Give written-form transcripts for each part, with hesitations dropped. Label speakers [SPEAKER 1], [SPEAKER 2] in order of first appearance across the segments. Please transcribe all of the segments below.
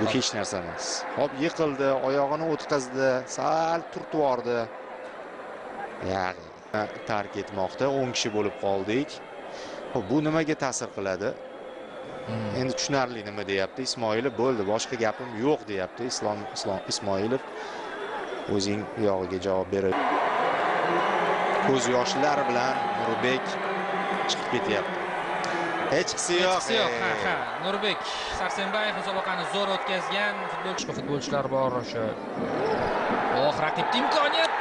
[SPEAKER 1] Bu hech narsa emas. Hop, yiqildi, oyog'ini o'tkazdi, sal turtib yubordi. Tark etmoqda, 10 kishi bo'lib qoldik. Hop, bu nimaga ta'sir qiladi? Endi tushunarli nima deyapti Ismoilov, bo'ldi, boshqa gapim yo'q deyapti Islom Ismoilov. O'zing yog'iga javob berib. Ko'z yoshlari bilan Nurbek chiqib ketyapti. Hech qisi yo'q.
[SPEAKER 2] Ha. Nurbek Sarsenbayev musobaqani zo'r o'tkazgan futbolchilar bor o'sha. Raqibda imkoniyat.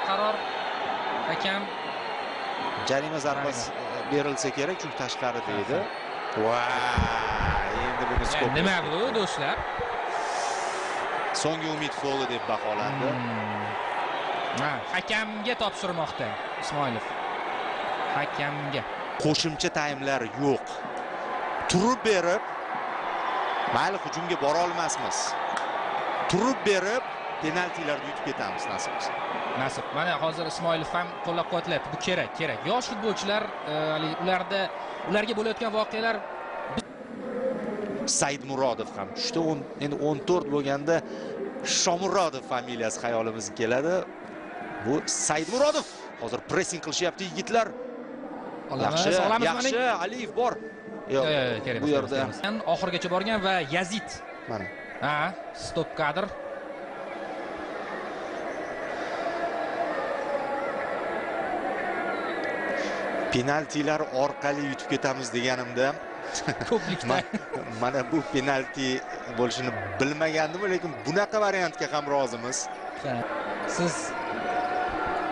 [SPEAKER 2] Qaror hakam
[SPEAKER 1] jarima zarbasi berilsa kerak, chunki tashqari deydi. Endi buni skop.
[SPEAKER 2] Nima bu do'stlar?
[SPEAKER 1] So'nggi umid foli deb baholandi.
[SPEAKER 2] Hakamga topshirmoqda Ismoilov. Hakamga.
[SPEAKER 1] Qo'shimcha taymlar yo'q. Turib berib, mayli hujumga bora olmasmiz. Turib berib, penaltilarni yutib ketamiz nasib.
[SPEAKER 2] Mana hozir Ismoilov ham qo'llab-quvvatlayapti. Bu kerak. Yosh futbolchilar, ularga bo'layotgan voqealar.
[SPEAKER 1] Saidmurodov ham tushdi. Endi 14 bo'lganda Shomurodov familiyasi xayolimizga keladi. Bu Saidmurodov. Hozir pressing qilishyapti yigitlar. Yaxshi, Aliyev bor.
[SPEAKER 2] Yo'q, kerak. Bu yerda oxirgacha borgan va Yazid.
[SPEAKER 1] Mana.
[SPEAKER 2] Stop kadr.
[SPEAKER 1] Penaltilar orqali yutib ketamiz deganimda
[SPEAKER 2] ko'plikda
[SPEAKER 1] mana bu penalti bo'lishini bilmagandim, lekin bunaqa variantga ham rozimiz.
[SPEAKER 2] Siz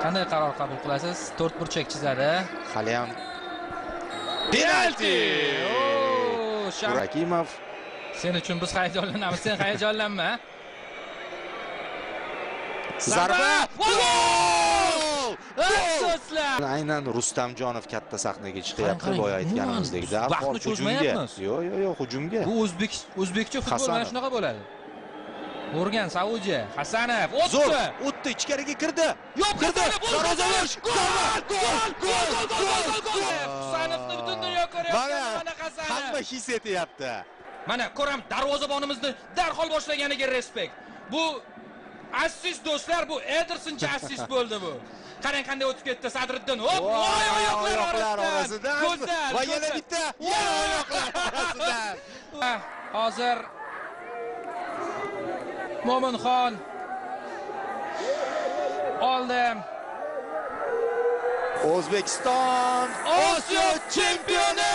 [SPEAKER 2] qanday qaror qabul qilasiz? 4 burchak chizadi.
[SPEAKER 1] Hali ham penalti!
[SPEAKER 2] Rakimov. Sen uchun biz hayajonlanamiz, sen hayajonlanma.
[SPEAKER 1] Zarba!
[SPEAKER 2] Afsuslar!
[SPEAKER 1] Aynan Rustamjonov katta sahnaga chiqyapti, boya aytganimizdek.
[SPEAKER 2] Vaqtni cho'zmayapmiz.
[SPEAKER 1] Yo'q, hujumga.
[SPEAKER 2] Bu o'zbekcha futbol mana shunaqa bo'ladi. O'rgan Saudiya, Hasanov
[SPEAKER 1] o'tdi, ichkariga kirdi.
[SPEAKER 2] Kirdi. Darvozalash! Gol! Husanovni butun dunyo ko'ryapti. Mana Hasanov.
[SPEAKER 1] Hamma his etyapti.
[SPEAKER 2] Mana ko'ram, darvozabonimizni darhol boshlaganiga respekt. Bu assist do'stlar, bu Edersoncha assist bo'ldi bu. Qarang qanday o'tib ketdi Sadriddin. Oyoqlar
[SPEAKER 1] orasidan. Va yana bitta. Oyoqlar orasidan.
[SPEAKER 2] Hozir Mo'minxon oldi.
[SPEAKER 1] O'zbekiston Osiyo chempioni!